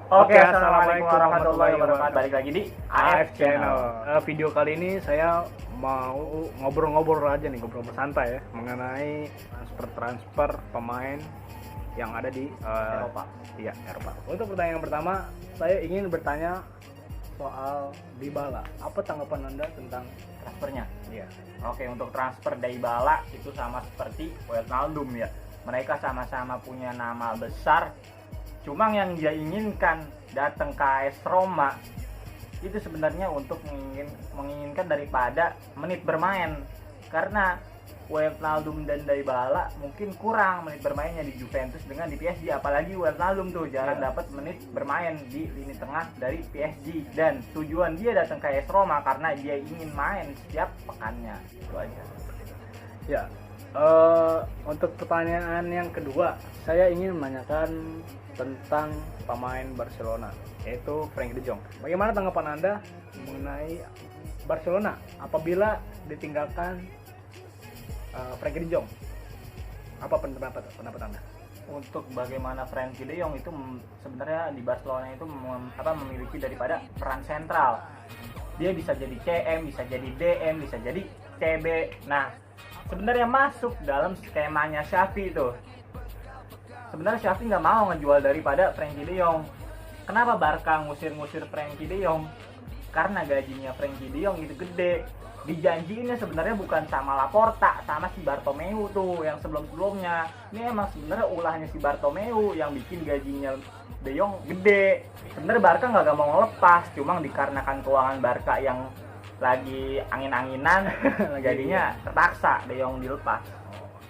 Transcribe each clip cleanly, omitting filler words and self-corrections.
Oke, assalamualaikum warahmatullahi wabarakatuh. Balik lagi di AF Channel. Video kali ini saya mau ngobrol-ngobrol aja nih, ngobrol santai ya, mengenai transfer pemain yang ada di Eropa. Iya, Eropa. Untuk pertanyaan yang pertama, saya ingin bertanya soal Dybala. Apa tanggapan Anda tentang Transfernya. Iya. Oke, untuk transfer Dybala itu sama seperti Wijnaldum ya. Mereka sama-sama punya nama besar. Cuma yang dia inginkan datang ke AS Roma itu sebenarnya untuk menginginkan daripada menit bermain, karena Wijnaldum dan Dybala mungkin kurang menit bermainnya di Juventus dengan di PSG, apalagi Wijnaldum tuh jarang dapat menit bermain di lini tengah dari PSG, dan tujuan dia datang ke AS Roma karena dia ingin main setiap pekannya. Itu aja. Ya. Untuk pertanyaan yang kedua, saya ingin menanyakan tentang pemain Barcelona, yaitu Frenkie de Jong. Bagaimana tanggapan Anda mengenai Barcelona apabila ditinggalkan Frenkie de Jong? Apa pendapat Anda? Untuk bagaimana Frenkie de Jong itu sebenarnya di Barcelona itu memiliki daripada peran sentral. Dia bisa jadi CM, bisa jadi DM, bisa jadi CB. Nah, sebenarnya masuk dalam skemanya Xavi itu. Sebenarnya Xavi nggak mau ngejual daripada Frenkie de Jong. Kenapa Barca ngusir Frenkie de Jong? Karena gajinya Frenkie de Jong itu gede. Dijanjiinnya sebenarnya bukan sama Laporta, sama si Bartomeu tuh yang sebelum-sebelumnya. Ini emang sebenarnya ulahnya si Bartomeu yang bikin gajinya de Jong gede. Sebenarnya Barca nggak mau ngelepas, cuma dikarenakan keuangan Barca yang lagi angin-anginan jadinya terpaksa de Jong dilepas.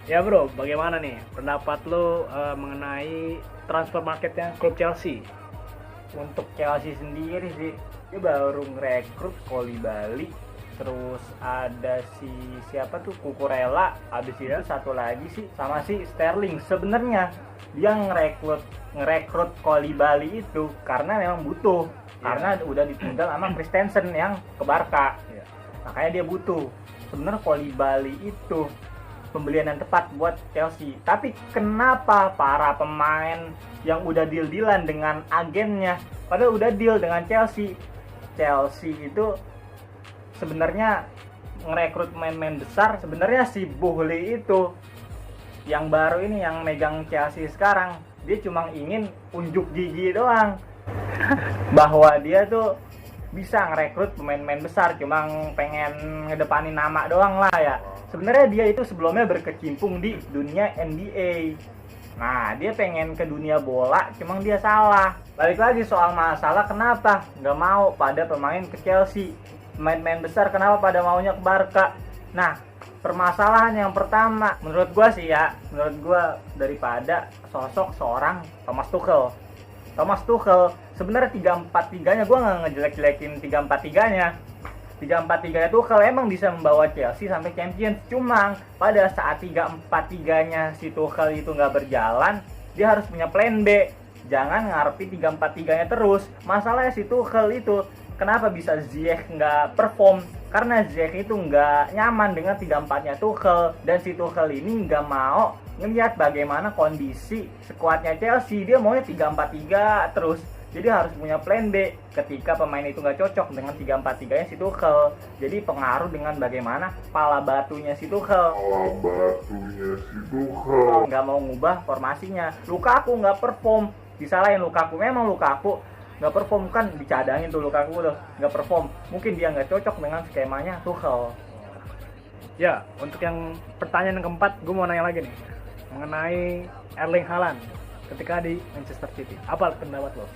Ya bro, bagaimana nih pendapat lo mengenai transfer marketnya klub Chelsea? Untuk Chelsea sendiri sih, dia baru ngerekrut Koulibaly, terus ada siapa tuh Cucurella, abis itu satu lagi sih sama si Sterling. Sebenarnya dia ngerekrut Koulibaly itu karena memang butuh, karena udah ditinggal sama Christensen yang ke Barca. Makanya dia butuh. Sebenarnya Koulibaly itu pembelian yang tepat buat Chelsea. Tapi kenapa para pemain yang udah deal-dealan dengan agennya padahal udah deal dengan Chelsea itu sebenarnya ngerekrut pemain-pemain besar? Sebenarnya si Boehly itu yang baru ini yang megang Chelsea sekarang, dia cuma ingin unjuk gigi doang bahwa dia tuh bisa ngerekrut pemain-pemain besar, cuma pengen ngedepanin nama doang lah ya. Sebenarnya dia itu sebelumnya berkecimpung di dunia NBA. Nah, dia pengen ke dunia bola, cuma dia salah. Balik lagi soal masalah kenapa nggak mau pada pemain ke Chelsea. Pemain-pemain besar kenapa pada maunya ke Barca. Nah, permasalahan yang pertama menurut gua daripada sosok seorang Thomas Tuchel sebenarnya 3-4-3-nya gue nggak ngejelek-jelekin 3-4-3-nya. 3-4-3-nya Tuchel emang bisa membawa Chelsea sampai Champions. Cuma pada saat 3-4-3-nya si Tuchel itu nggak berjalan, dia harus punya plan B. Jangan ngarepin 3-4-3-nya terus. Masalahnya si Tuchel itu kenapa bisa Ziyech nggak perform? Karena Ziyech itu nggak nyaman dengan 3-4-nya Tuchel, dan si Tuchel ini nggak mau ngelihat bagaimana kondisi skuadnya Chelsea. Dia maunya 3-4-3 terus. Jadi harus punya plan B ketika pemain itu nggak cocok dengan 3-4-3-nya si Tuchel. Jadi pengaruh dengan bagaimana pala batunya si Tuchel. Nggak mau ngubah formasinya. Lukaku nggak perform, disalahin Lukaku. Memang Lukaku nggak perform, kan dicadangin tuh Lukaku tuh nggak perform. Mungkin dia nggak cocok dengan skemanya Tuchel. Ya, untuk yang pertanyaan yang keempat, gue mau nanya lagi nih mengenai Erling Haaland ketika di Manchester City. Apa pendapat lo?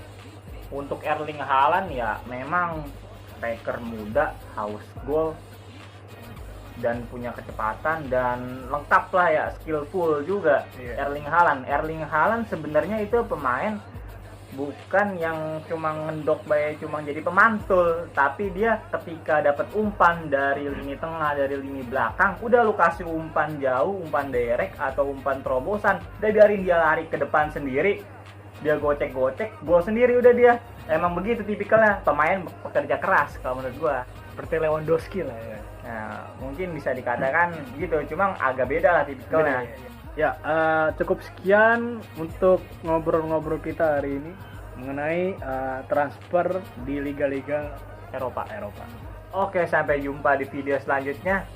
Untuk Erling Haaland ya memang striker muda, haus gol dan punya kecepatan dan lengkap lah ya, skillful juga. Erling Haaland sebenarnya itu pemain bukan yang cuma ngendok cuma jadi pemantul, tapi dia ketika dapat umpan dari lini tengah, dari lini belakang, udah lu kasih umpan jauh, umpan direct atau umpan terobosan, udah biarin dia lari ke depan sendiri, dia gocek gol sendiri udah dia. Emang begitu tipikalnya pemain pekerja keras kalau menurut gua. Seperti Lewandowski lah ya. Nah, mungkin bisa dikatakan gitu, cuma agak beda lah tipikalnya. Ya, cukup sekian untuk ngobrol-ngobrol kita hari ini. mengenai transfer di liga-liga Eropa. Eropa. Oke, sampai jumpa di video selanjutnya.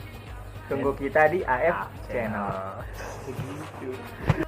Tunggu kita di AF Channel. Channel.